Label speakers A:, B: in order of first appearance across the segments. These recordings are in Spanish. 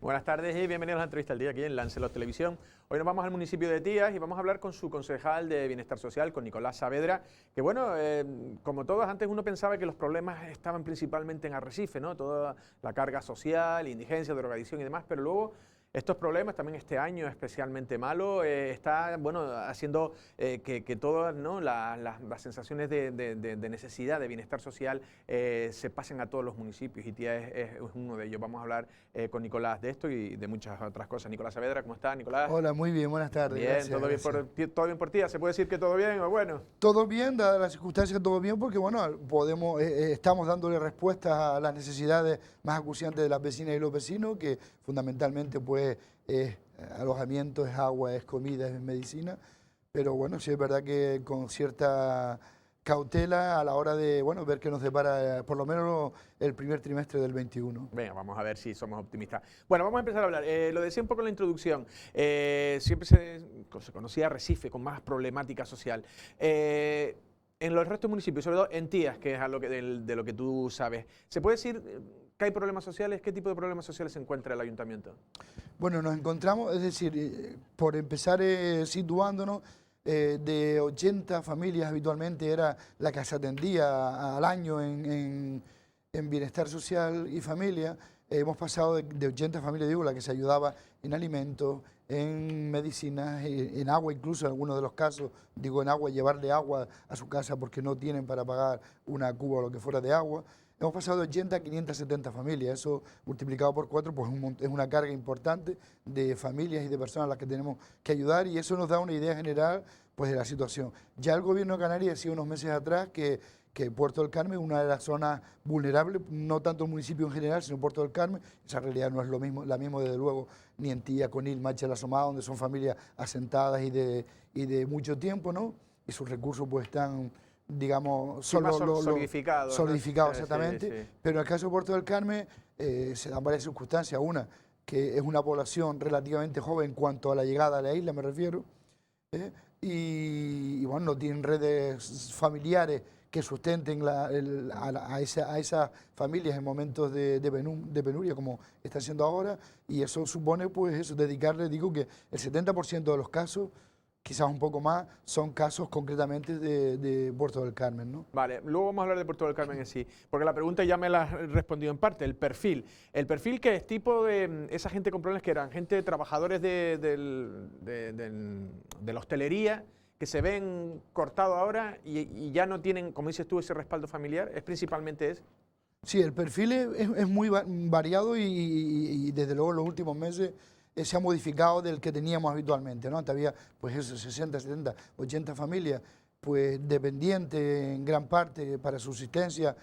A: Buenas tardes y bienvenidos a la entrevista del día aquí en Lancelot Televisión. Hoy nos vamos al municipio de Tías y vamos a hablar con su concejal de Bienestar Social, con Nicolás Saavedra, que bueno, como todos, antes uno pensaba que los problemas estaban principalmente en Arrecife, ¿no? Toda la carga social, indigencia, drogadicción y demás, pero luego estos problemas, también este año especialmente malo, está bueno, haciendo que todas, ¿no? las sensaciones de necesidad, de bienestar social, se pasen a todos los municipios, y Tías es uno de ellos. Vamos a hablar con Nicolás de esto y de muchas otras cosas. Nicolás Saavedra, ¿cómo está, Nicolás?
B: Hola, muy bien, buenas tardes.
A: Bien,
B: gracias,
A: ¿todo bien
B: gracias.
A: todo bien por Tías? ¿Se puede decir que todo bien o bueno?
B: Todo bien, dadas las circunstancias, todo bien, porque bueno, estamos dándole respuesta a las necesidades más acuciantes de las vecinas y los vecinos, que fundamentalmente pues es alojamiento, es agua, es comida, es medicina, pero bueno, sí es verdad que con cierta cautela a la hora de bueno, ver qué nos depara por lo menos el primer trimestre del 21.
A: Venga, vamos a ver si somos optimistas. Bueno, vamos a empezar a hablar. Lo decía un poco en la introducción. Siempre se conocía Arrecife con más problemática social. En los restos de municipios, sobre todo en Tías, que es de lo que tú sabes, ¿se puede decir que hay problemas sociales? ¿Qué tipo de problemas sociales se encuentra el ayuntamiento?
B: Bueno, nos encontramos, es decir, por empezar situándonos, de 80 familias habitualmente era la que se atendía al año en bienestar social y familia. Hemos pasado de 80 familias, digo, la que se ayudaba en alimentos, en medicinas, en agua, incluso en algunos de los casos, digo en agua, llevarle agua a su casa porque no tienen para pagar una cuba o lo que fuera de agua. Hemos pasado de 80 a 570 familias, eso multiplicado por 4 pues es una carga importante de familias y de personas a las que tenemos que ayudar, y eso nos da una idea general pues de la situación. Ya el gobierno de Canarias decía unos meses atrás que Puerto del Carmen es una de las zonas vulnerables, no tanto el municipio en general, sino Puerto del Carmen. Esa realidad no es la misma desde luego ni en Tía, Conil, Macha, La Asomada, donde son familias asentadas y de mucho tiempo, ¿no? Y sus recursos pues están, digamos,
A: solidificados.
B: Solidificados,
A: ¿no?
B: exactamente.
A: Sí, sí.
B: Pero en el caso de Puerto del Carmen se dan varias circunstancias. Una, que es una población relativamente joven en cuanto a la llegada a la isla, me refiero, ¿eh? Y bueno, no tienen redes familiares que sustenten a esas familias en momentos de penuria como está haciendo ahora, y eso supone pues eso, dedicarle, digo que el 70% de los casos, quizás un poco más, son casos concretamente de Puerto del Carmen, ¿no?
A: Vale, luego vamos a hablar de Puerto del Carmen en sí, porque la pregunta ya me la has respondido en parte, el perfil. El perfil, que es tipo de esa gente con problemas, que eran gente, trabajadores de la hostelería, que se ven cortados ahora y ya no tienen, como dices tú, ese respaldo familiar, es principalmente ese.
B: Sí, el perfil es muy variado y desde luego en los últimos meses se ha modificado del que teníamos habitualmente, ¿no? Antes había pues eso, 60, 70, 80 familias pues dependientes en gran parte para subsistencia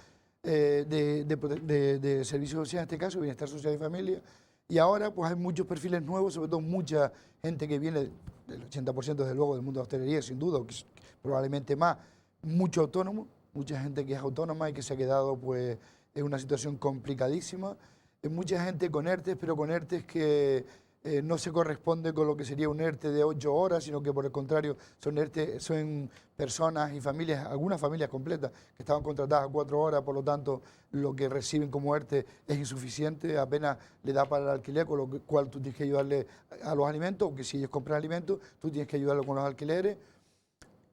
B: de servicios sociales, en este caso, bienestar social y familia, y ahora pues hay muchos perfiles nuevos, sobre todo mucha gente que viene, del 80% desde luego del mundo de la hostelería, sin duda, o probablemente más, mucho autónomo, mucha gente que es autónoma y que se ha quedado pues en una situación complicadísima, mucha gente con ERTES, pero con ERTES que no se corresponde con lo que sería un ERTE de 8 horas, sino que por el contrario son personas y familias, algunas familias completas que estaban contratadas a 4 horas, por lo tanto lo que reciben como ERTE es insuficiente, apenas le da para el alquiler, con lo cual tú tienes que ayudarle a los alimentos, aunque si ellos compran alimentos, tú tienes que ayudarlo con los alquileres.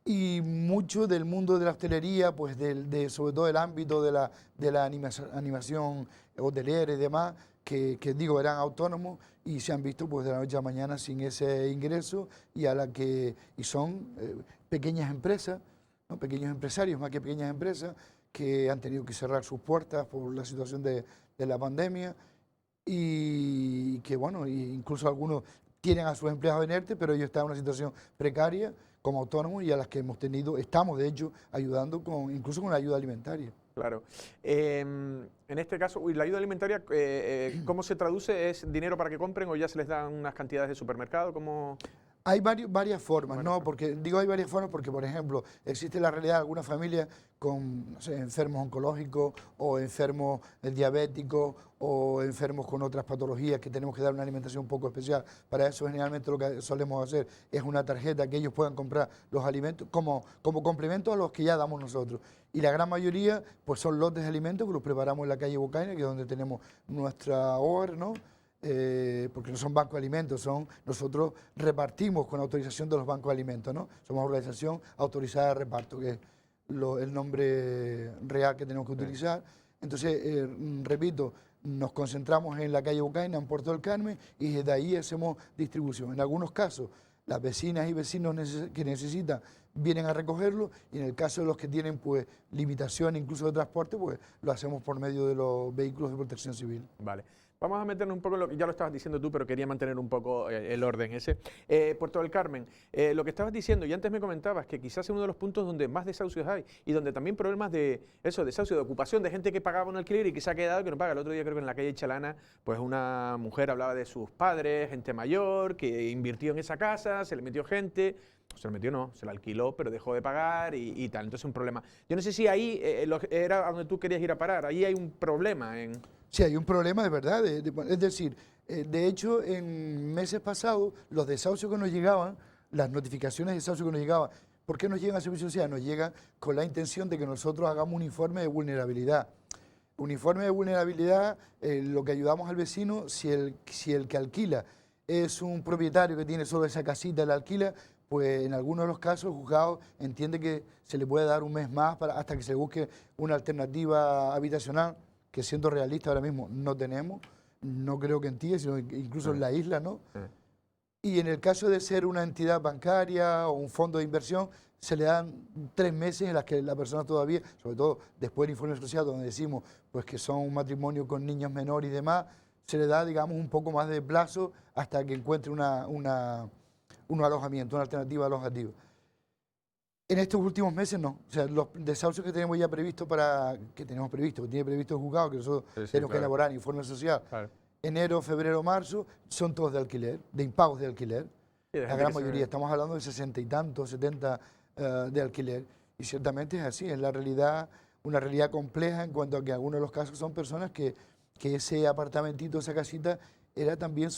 B: Y mucho del mundo de la hostelería, pues sobre todo del ámbito de la animación hotelera y demás, que digo eran autónomos y se han visto pues de la noche a la mañana sin ese ingreso, y son pequeñas empresas, ¿no? Pequeños empresarios más que pequeñas empresas que han tenido que cerrar sus puertas por la situación de la pandemia, y que bueno, incluso algunos tienen a sus empleados en ERTE, pero ellos están en una situación precaria como autónomos, y a las que estamos de hecho ayudando incluso con la ayuda alimentaria.
A: Claro. En este caso, la ayuda alimentaria, ¿cómo se traduce? ¿Es dinero para que compren o ya se les dan unas cantidades de supermercado? ¿Cómo?
B: Hay varias formas, ¿no? Porque digo hay varias formas porque, por ejemplo, existe la realidad de algunas familias con, no sé, enfermos oncológicos o enfermos diabéticos o enfermos con otras patologías que tenemos que dar una alimentación un poco especial. Para eso generalmente lo que solemos hacer es una tarjeta que ellos puedan comprar los alimentos como complemento a los que ya damos nosotros. Y la gran mayoría pues son lotes de alimentos que los preparamos en la calle Bocaina, que es donde tenemos nuestra OR, ¿no? porque no son bancos de alimentos, nosotros repartimos con autorización de los bancos de alimentos, ¿no? Somos organización autorizada de reparto, que es el nombre real que tenemos que utilizar. Entonces, repito, nos concentramos en la calle Bocaina, en Puerto del Carmen, y desde ahí hacemos distribución. En algunos casos, las vecinas y vecinos que necesitan vienen a recogerlo, y en el caso de los que tienen pues limitación incluso de transporte, pues lo hacemos por medio de los vehículos de protección civil.
A: Vale. Vamos a meternos un poco en lo que ya lo estabas diciendo tú, pero quería mantener un poco el orden ese. Puerto del Carmen, lo que estabas diciendo, y antes me comentabas que quizás es uno de los puntos donde más desahucios hay y donde también problemas de eso, desahucio, de ocupación, de gente que pagaba un alquiler y que se ha quedado y que no paga. El otro día creo que en la calle Chalana, pues una mujer hablaba de sus padres, gente mayor, que invirtió en esa casa, se le metió gente. Se lo metió, no, se la alquiló, pero dejó de pagar y tal. Entonces es un problema. Yo no sé si ahí era a donde tú querías ir a parar. Ahí hay un problema en...
B: Sí, hay un problema de verdad. Es decir, de hecho, en meses pasados, los desahucios que nos llegaban, las notificaciones de desahucio que nos llegaban, ¿por qué nos llegan a Servicio Social? Nos llegan con la intención de que nosotros hagamos un informe de vulnerabilidad. Un informe de vulnerabilidad, lo que ayudamos al vecino, si el que alquila es un propietario que tiene solo esa casita, la alquila, pues en algunos de los casos el juzgado entiende que se le puede dar un mes más hasta que se busque una alternativa habitacional, que siendo realista ahora mismo no tenemos, no creo que en Tíes, sino incluso en la isla, ¿no? Y en el caso de ser una entidad bancaria o un fondo de inversión, se le dan 3 meses en las que la persona todavía, sobre todo después del informe asociado, donde decimos pues que son un matrimonio con niños menores y demás, se le da, digamos, un poco más de plazo hasta que encuentre un alojamiento, una alternativa alojativa. En estos últimos meses no, o sea, los desahucios que tenemos ya previstos que tiene previsto el juzgado, que nosotros tenemos que elaborar informe social, enero, febrero, marzo, son todos de alquiler, de impagos de alquiler. La gran mayoría, estamos hablando de 60 y tantos, 70 de alquiler. Y ciertamente es así, es la realidad, una realidad compleja en cuanto a que algunos de los casos son personas que ese apartamentito, esa casita, era también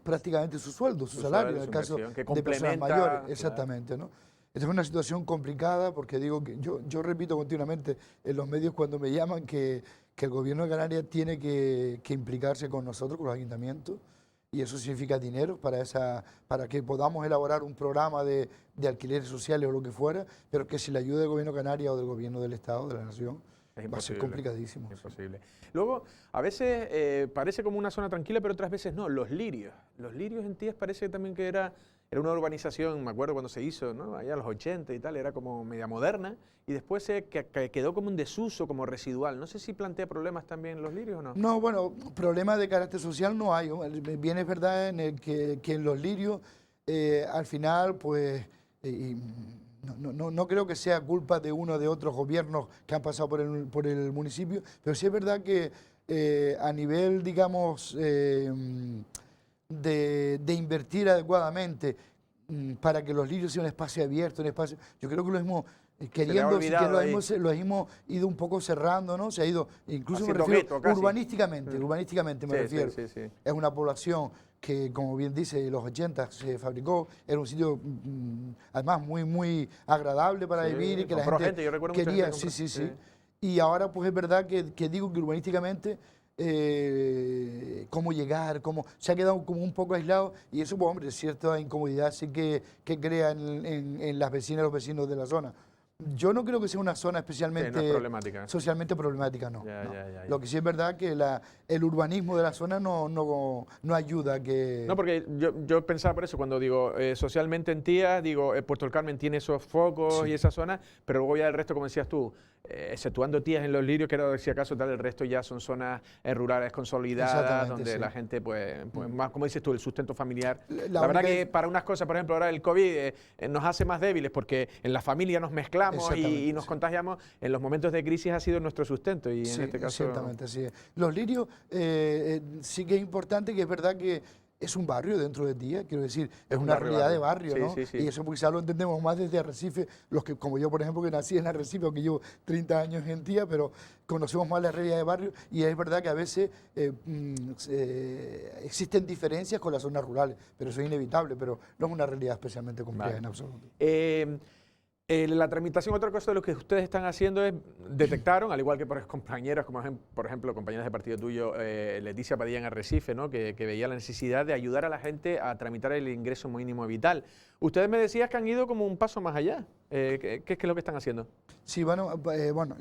B: prácticamente su sueldo, su salario, en el caso de personas mayores. Exactamente, ¿no? Esta es una situación complicada porque digo que yo repito continuamente en los medios cuando me llaman que el gobierno de Canarias tiene que implicarse con nosotros, con los ayuntamientos, y eso significa dinero para que podamos elaborar un programa de alquileres sociales o lo que fuera, pero que sin la ayuda del gobierno de Canarias o del gobierno del Estado, de la Nación, va a ser complicadísimo.
A: Es imposible. Luego, a veces parece como una zona tranquila, pero otras veces no. Los Lirios en Tías parece también que era una urbanización, me acuerdo cuando se hizo, ¿no? Allá a los 80 y tal, era como media moderna, y después quedó como un desuso, como residual. No sé si plantea problemas también Los Lirios o no.
B: No, bueno, problemas de carácter social no hay. Bien es verdad en el que en Los Lirios, al final, pues... No creo que sea culpa de uno o de otros gobiernos que han pasado por el municipio, pero sí es verdad que a nivel, digamos, de invertir adecuadamente para que Los Lirios sea un espacio abierto, yo creo que lo hemos lo hemos ido un poco cerrando, ¿no? Se ha ido, incluso me refiero urbanísticamente me refiero. Sí. Es una población que, como bien dice, en los 80 se fabricó, era un sitio además muy agradable para vivir y que la gente quería. Sí. Y ahora pues es verdad que digo que urbanísticamente cómo llegar, se ha quedado como un poco aislado, y eso, pues hombre, cierta incomodidad sí que crea en las vecinas y los vecinos de la zona. Yo no creo que sea una zona especialmente socialmente problemática, no. Ya. Lo que sí es verdad que el urbanismo de la zona no ayuda a que...
A: No, porque yo pensaba por eso, cuando digo socialmente en Tías, digo Puerto del Carmen tiene esos focos y esa zona, pero luego ya el resto, como decías tú, exceptuando Tías en Los Lirios, que era si acaso tal, el resto ya son zonas rurales consolidadas, donde la gente, pues más, como dices tú, el sustento familiar. La verdad que para unas cosas, por ejemplo, ahora el COVID nos hace más débiles porque en la familia nos mezclamos y nos contagiamos. En los momentos de crisis ha sido nuestro sustento y en este caso...
B: Exactamente, así es. Los Lirios sí que es importante, que es verdad que es un barrio dentro de Tías, quiero decir, es una realidad de barrio, ¿no?
A: Sí.
B: Y eso quizás lo entendemos más desde Arrecife, los que, como yo, por ejemplo, que nací en Arrecife, aunque llevo 30 años en Tías, pero conocemos más la realidad de barrio, y es verdad que a veces existen diferencias con las zonas rurales, pero eso es inevitable, pero no es una realidad especialmente compleja en absoluto.
A: La tramitación, otra cosa de lo que ustedes están haciendo es, detectaron, al igual que por compañeras, como por ejemplo, compañeras de partido tuyo, Leticia Padilla en Arrecife, ¿no? que veía la necesidad de ayudar a la gente a tramitar el ingreso mínimo vital. Ustedes me decían que han ido como un paso más allá. ¿Qué es lo que están haciendo?
B: Sí, bueno,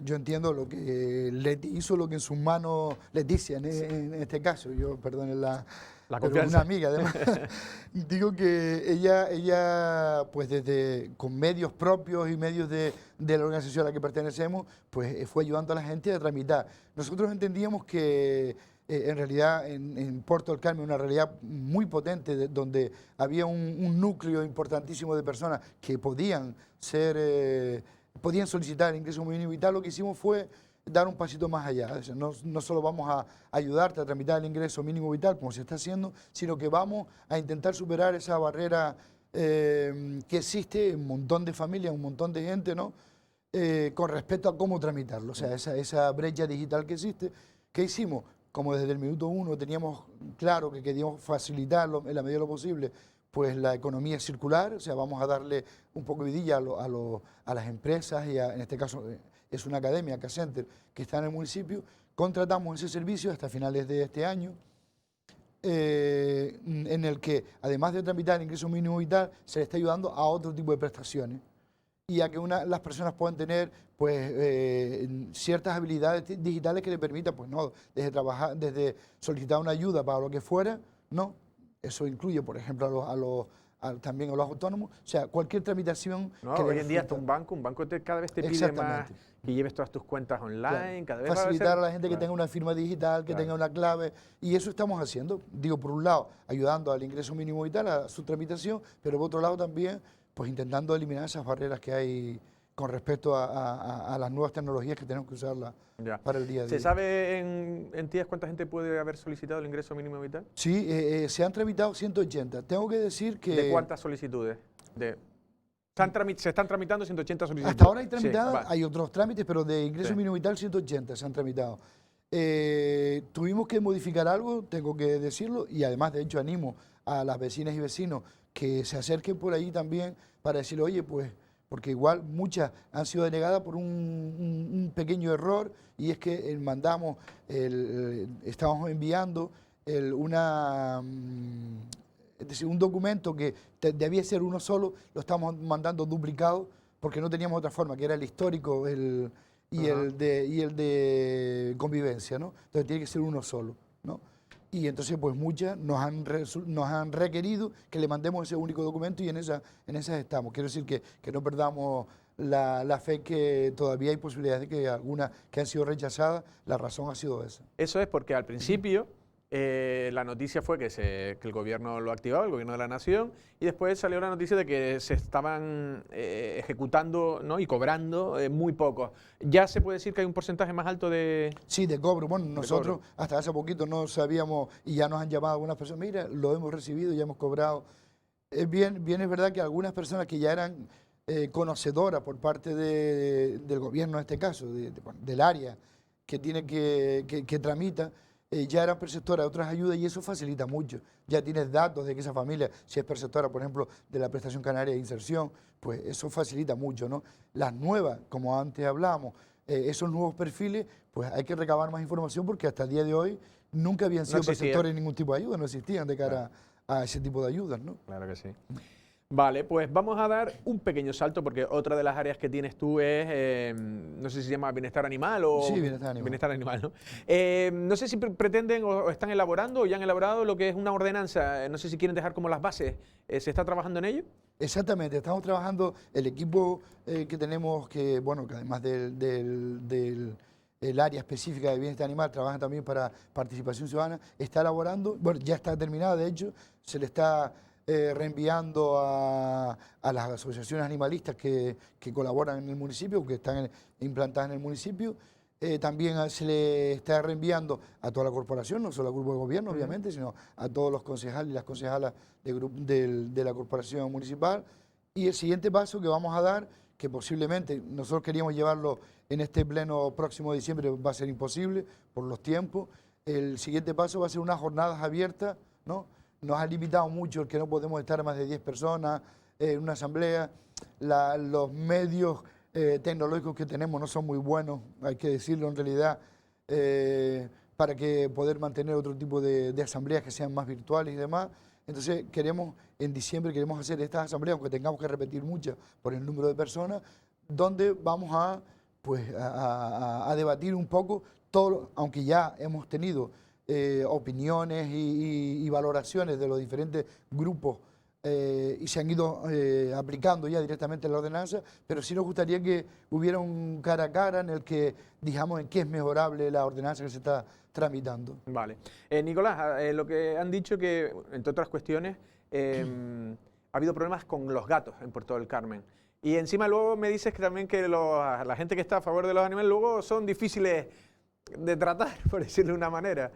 B: yo entiendo lo que Leti hizo, lo que en sus manos, Leticia en este caso, yo perdone
A: La
B: pero es
A: confianza.
B: una amiga además. Digo que ella pues con medios propios y medios de la organización a la que pertenecemos, pues fue ayudando a la gente a tramitar. Nosotros entendíamos que en realidad en Puerto del Carmen, una realidad muy potente, donde había un núcleo importantísimo de personas que podían solicitar el ingreso mínimo vital. Lo que hicimos fue dar un pasito más allá. O sea, no solo vamos a ayudarte a tramitar el ingreso mínimo vital, como se está haciendo, sino que vamos a intentar superar esa barrera que existe en un montón de familias, un montón de gente, ¿no? Con respecto a cómo tramitarlo. O sea, esa brecha digital que existe. ¿Qué hicimos? Como desde el minuto uno teníamos claro que queríamos facilitarlo en la medida de lo posible, pues la economía circular, o sea, vamos a darle un poco de vidilla a las empresas y en este caso es una academia, K-Center, que está en el municipio. Contratamos ese servicio hasta finales de este año, en el que además de tramitar el ingreso mínimo vital, se le está ayudando a otro tipo de prestaciones y a que las personas puedan tener pues ciertas habilidades digitales que le permitan, pues no, desde trabajar, desde solicitar una ayuda para lo que fuera, no. Eso incluye, por ejemplo, también a los autónomos, o sea, cualquier tramitación
A: No,
B: que
A: hoy
B: le
A: en día
B: resulta.
A: hasta un banco cada vez te pide más que lleves todas tus cuentas online,
B: Claro.
A: cada vez va a
B: Facilitar
A: ser,
B: a la gente que
A: claro,
B: tenga una firma digital, que
A: claro.
B: tenga una clave, y eso estamos haciendo. Digo, por un lado, ayudando al ingreso mínimo vital, a su tramitación, pero por otro lado también, pues intentando eliminar esas barreras que hay con respecto a las nuevas tecnologías que tenemos que usarlas
A: Ya.
B: para el día a día.
A: ¿Se sabe en Tías cuánta gente puede haber solicitado el ingreso mínimo vital?
B: Sí, se han tramitado 180. Tengo que decir que...
A: ¿De cuántas solicitudes? Se están tramitando 180 solicitudes.
B: Hasta ahora hay
A: Sí,
B: tramitadas,
A: vale.
B: hay otros trámites, pero de ingreso
A: Sí.
B: mínimo vital 180 se han tramitado. Tuvimos que modificar algo, tengo que decirlo, y además de hecho animo a las vecinas y vecinos que se acerquen por ahí también para decirle, oye, pues, porque igual muchas han sido denegadas por un pequeño error, y es que estábamos enviando es decir, un documento que debía ser uno solo, lo estamos mandando duplicado porque no teníamos otra forma, que era el histórico y el de convivencia, ¿no? Entonces tiene que ser uno solo, ¿no? Y entonces pues muchas nos han requerido que le mandemos ese único documento, y en esas estamos. Quiero decir que no perdamos la fe, que todavía hay posibilidades de que algunas que han sido rechazadas, la razón ha sido esa.
A: Eso es porque al principio la noticia fue que el gobierno lo activaba, el gobierno de la nación, y después salió la noticia de que se estaban ejecutando, ¿no? Y cobrando muy pocos. ¿Ya se puede decir que hay un porcentaje más alto de...?
B: Sí, de cobro. Bueno, nosotros
A: cobro.
B: hasta hace poquito no sabíamos, y ya nos han llamado algunas personas, mira, lo hemos recibido, ya hemos cobrado. Es verdad que algunas personas que ya eran conocedoras por parte del gobierno, en este caso, del área que tiene que tramita, ya eran perceptoras de otras ayudas, y eso facilita mucho. Ya tienes datos de que esa familia, si es perceptora, por ejemplo, de la Prestación Canaria de Inserción, pues eso facilita mucho, ¿no? Las nuevas, como antes hablábamos, esos nuevos perfiles, pues hay que recabar más información, porque hasta el día de hoy nunca habían sido perceptores de ningún tipo de ayuda, no existían de cara a ese tipo de ayudas, ¿no?
A: Claro que sí. Vale, pues vamos a dar un pequeño salto, porque otra de las áreas que tienes tú es, no sé si se llama bienestar animal o...
B: Sí, bienestar animal.
A: Bienestar animal, ¿no? No sé si pretenden o están elaborando o ya han elaborado lo que es una ordenanza, no sé si quieren dejar como las bases, ¿se está trabajando en ello?
B: Exactamente, estamos trabajando, el equipo que tenemos, que además del área específica de bienestar animal, trabaja también para participación ciudadana, está elaborando, bueno, ya está terminada, de hecho, se le está reenviando a las asociaciones animalistas que colaboran en el municipio, que están implantadas en el municipio. También se le está reenviando a toda la corporación, no solo al grupo de gobierno, obviamente, sino a todos los concejales y las concejalas de la corporación municipal. Y el siguiente paso que vamos a dar, que posiblemente nosotros queríamos llevarlo en este pleno próximo de diciembre, va a ser imposible por los tiempos. El siguiente paso va a ser unas jornadas abiertas, ¿no? Nos ha limitado mucho el que no podemos estar más de 10 personas en una asamblea. los medios tecnológicos que tenemos no son muy buenos, hay que decirlo en realidad, para que poder mantener otro tipo de asambleas que sean más virtuales y demás. Entonces en diciembre queremos hacer estas asambleas, aunque tengamos que repetir muchas por el número de personas, donde vamos a debatir un poco todo, aunque ya hemos tenido opiniones y valoraciones de los diferentes grupos y se han ido aplicando ya directamente la ordenanza, pero sí nos gustaría que hubiera un cara a cara en el que digamos en qué es mejorable la ordenanza que se está tramitando.
A: Vale. Nicolás, lo que han dicho que, entre otras cuestiones, ha habido problemas con los gatos en Puerto del Carmen. Y encima luego me dices que también que la gente que está a favor de los animales luego son difíciles de tratar, por decirlo de una manera.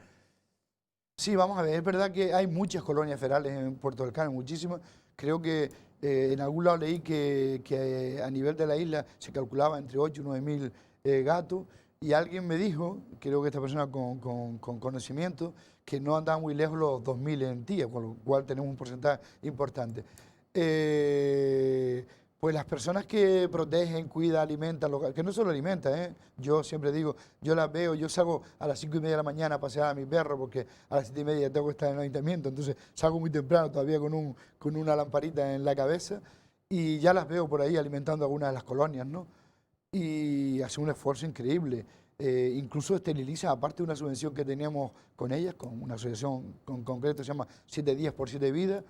B: Sí, vamos a ver, es verdad que hay muchas colonias ferales en Puerto del Carmen, muchísimas. Creo que en algún lado leí que a nivel de la isla se calculaba entre 8 y 9 mil gatos, y alguien me dijo, creo que esta persona con conocimiento, que no andaba muy lejos los 2.000 en Tía, con lo cual tenemos un porcentaje importante. Pues las personas que protegen, cuidan, alimentan, que no solo alimentan, yo siempre digo, yo las veo, yo salgo a las 5:30 de la mañana a pasear a mi perro porque a las 7:30 tengo que estar en el ayuntamiento, entonces salgo muy temprano todavía con una lamparita en la cabeza y ya las veo por ahí alimentando algunas de las colonias, ¿no? Y hace un esfuerzo increíble. Incluso esterilizan, aparte de una subvención que teníamos con ellas, con una asociación con concreto, se llama 7 días por 7 vidas.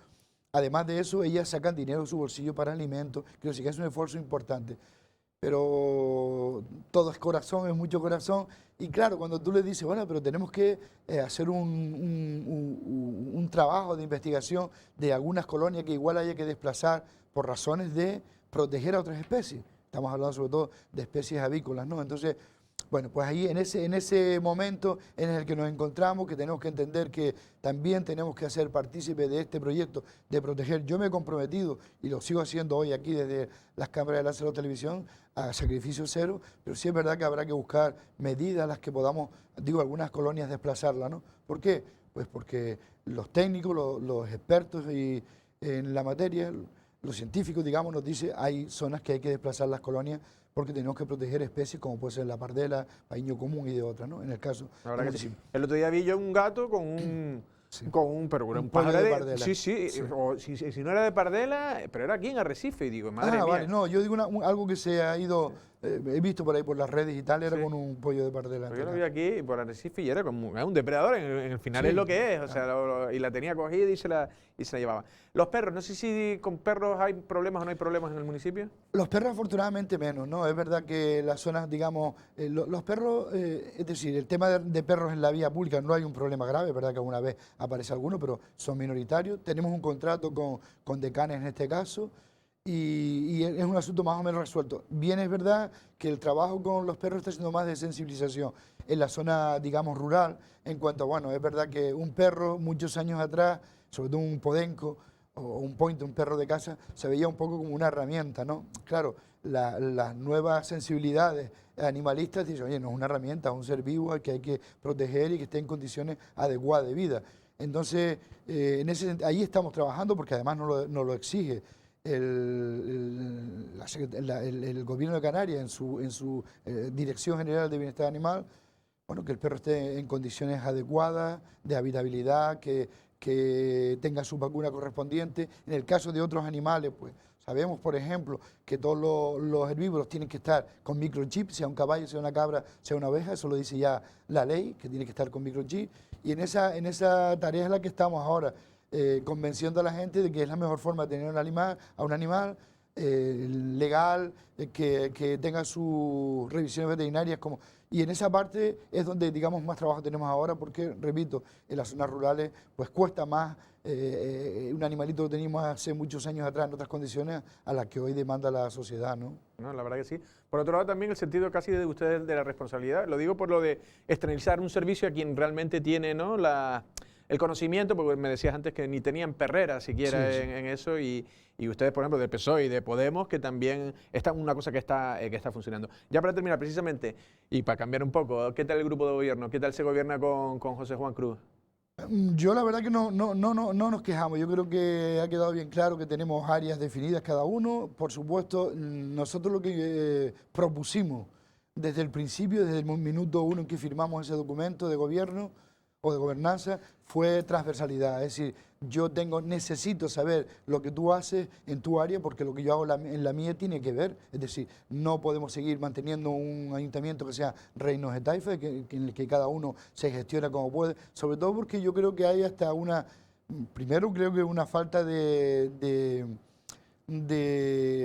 B: Además de eso, ellas sacan dinero de su bolsillo para alimentos, quiero decir que es un esfuerzo importante. Pero todo es corazón, es mucho corazón. Y claro, cuando tú le dices, bueno, pero tenemos que hacer un trabajo de investigación de algunas colonias que igual haya que desplazar por razones de proteger a otras especies. Estamos hablando sobre todo de especies avícolas, ¿no? Entonces, bueno, pues ahí en ese momento en el que nos encontramos, que tenemos que entender que también tenemos que hacer partícipe de este proyecto de proteger. Yo me he comprometido, y lo sigo haciendo hoy aquí desde las cámaras de Lancelot Televisión, a sacrificio cero, pero sí es verdad que habrá que buscar medidas a las que podamos, digo, algunas colonias desplazarlas, ¿no? ¿Por qué? Pues porque los técnicos, los expertos en la materia, los científicos, digamos, nos dicen hay zonas que hay que desplazar las colonias porque tenemos que proteger especies como puede ser la pardela, paíño común y de otras, ¿no? En el caso
A: del municipio. Sí. El otro día vi yo un gato con un... Sí. Un
B: pájaro de pardela.
A: Sí, sí, sí. O, si no era de pardela, pero era aquí en Arrecife, y digo, madre mía.
B: Vale, no, yo digo algo que se ha ido, he visto por ahí por las redes y tal, era con un pollo de pardela.
A: Yo lo vi aquí por Arrecife y era como un depredador, en el final es lo que es, o sea, y la tenía cogida y se la llevaba. Los perros, no sé si con perros hay problemas o no hay problemas en el municipio.
B: Los perros afortunadamente menos, ¿no? Es verdad que las zonas, digamos, los perros, es decir, el tema de perros en la vía pública no hay un problema grave, es verdad que alguna vez aparece alguno, pero son minoritarios. Tenemos un contrato con Decanes en este caso y es un asunto más o menos resuelto. Bien es verdad que el trabajo con los perros está siendo más de sensibilización en la zona, digamos, rural, en cuanto a, bueno, es verdad que un perro muchos años atrás, sobre todo un podenco, o un pointer, un perro de casa, se veía un poco como una herramienta, ¿no? Claro, las nuevas sensibilidades animalistas dicen, oye, no es una herramienta, es un ser vivo al que hay que proteger y que esté en condiciones adecuadas de vida. Entonces, ahí estamos trabajando porque además nos lo exige el Gobierno de Canarias en su Dirección General de Bienestar Animal, bueno, que el perro esté en condiciones adecuadas, de habitabilidad, que tenga su vacuna correspondiente. En el caso de otros animales, pues sabemos, por ejemplo, que todos los herbívoros tienen que estar con microchip, sea un caballo, sea una cabra, sea una oveja, eso lo dice ya la ley, que tiene que estar con microchip. Y en esa tarea es la que estamos ahora, convenciendo a la gente de que es la mejor forma de tener a un animal legal, que tenga sus revisiones veterinarias como... Y en esa parte es donde, digamos, más trabajo tenemos ahora porque, repito, en las zonas rurales pues cuesta más un animalito que teníamos hace muchos años atrás en otras condiciones a las que hoy demanda la sociedad, ¿no?
A: No, la verdad que sí. Por otro lado, también el sentido casi de ustedes de la responsabilidad. Lo digo por lo de externalizar un servicio a quien realmente tiene, ¿no?, el conocimiento, porque me decías antes que ni tenían perrera siquiera en eso, y ustedes, por ejemplo, del PSOE y de Podemos, que también está una cosa que está funcionando. Ya para terminar, precisamente, y para cambiar un poco, ¿qué tal el grupo de gobierno? ¿Qué tal se gobierna con José Juan Cruz?
B: Yo la verdad que no nos quejamos. Yo creo que ha quedado bien claro que tenemos áreas definidas cada uno. Por supuesto, nosotros lo que propusimos desde el principio, desde el minuto uno en que firmamos ese documento de gobierno o de gobernanza, fue transversalidad. Es decir, necesito saber lo que tú haces en tu área porque lo que yo hago en la mía tiene que ver. Es decir, no podemos seguir manteniendo un ayuntamiento que sea reinos de taifa, en el que cada uno se gestiona como puede. Sobre todo porque yo creo que hay hasta primero creo que una falta de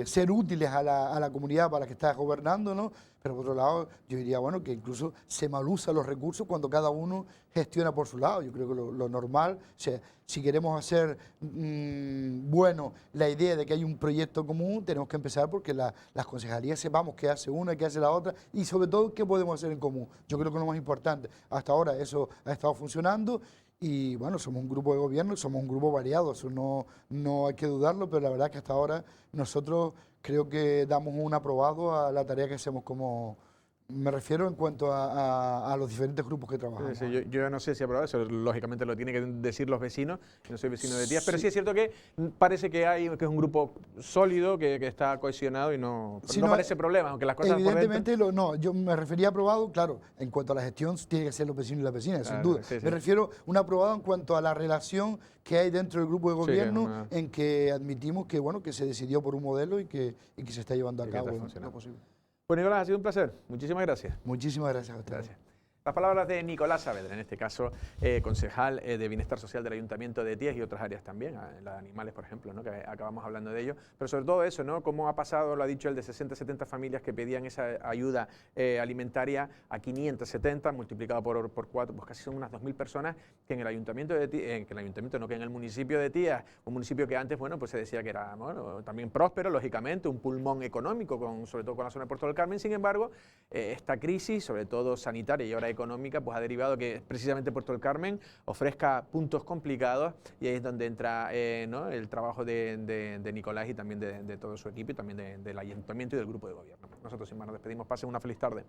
B: ser útiles a la comunidad para la que estás gobernando, ¿no? Pero por otro lado, yo diría, bueno, que incluso se malusan los recursos cuando cada uno gestiona por su lado. Yo creo que lo normal, o sea, si queremos hacer bueno la idea de que hay un proyecto común, tenemos que empezar porque las concejalías sepamos qué hace una y qué hace la otra y sobre todo qué podemos hacer en común. Yo creo que es lo más importante. Hasta ahora eso ha estado funcionando. Y bueno, somos un grupo de gobierno, somos un grupo variado, eso no hay que dudarlo, pero la verdad es que hasta ahora nosotros creo que damos un aprobado a la tarea que hacemos me refiero en cuanto a los diferentes grupos que trabajamos.
A: Sí, yo no sé si aprobado, eso lógicamente lo tienen que decir los vecinos, yo no soy vecino de Tías, pero sí es cierto que parece que es un grupo sólido, que está cohesionado y no parece problema, aunque las cosas
B: evidentemente yo me refería a aprobado, claro, en cuanto a la gestión tiene que ser los vecinos y las vecinas, sin duda. Me refiero a un aprobado en cuanto a la relación que hay dentro del grupo de gobierno en que admitimos que, bueno, que se decidió por un modelo y que se está llevando a cabo lo posible.
A: Pues Nicolás, ha sido un placer. Muchísimas gracias.
B: Muchísimas gracias a ustedes.
A: Gracias. Las palabras de Nicolás Saavedra, en este caso concejal de Bienestar Social del Ayuntamiento de Tías y otras áreas también, la de animales, por ejemplo, ¿no? Que acabamos hablando de ello, pero sobre todo eso, ¿no? Cómo ha pasado, lo ha dicho él, de 60, 70 familias que pedían esa ayuda alimentaria a 570, multiplicado por 4, pues casi son unas 2.000 personas que en el Ayuntamiento de Tías, que en el municipio de Tías, un municipio que antes, bueno, pues se decía que era, bueno, también próspero, lógicamente, un pulmón económico, sobre todo con la zona de Puerto del Carmen. Sin embargo, esta crisis, sobre todo sanitaria y ahora económica, pues ha derivado que precisamente Puerto del Carmen ofrezca puntos complicados y ahí es donde entra ¿no? el trabajo de Nicolás y también de todo su equipo y también del ayuntamiento y del grupo de gobierno. Nosotros sin más nos despedimos, pasen una feliz tarde.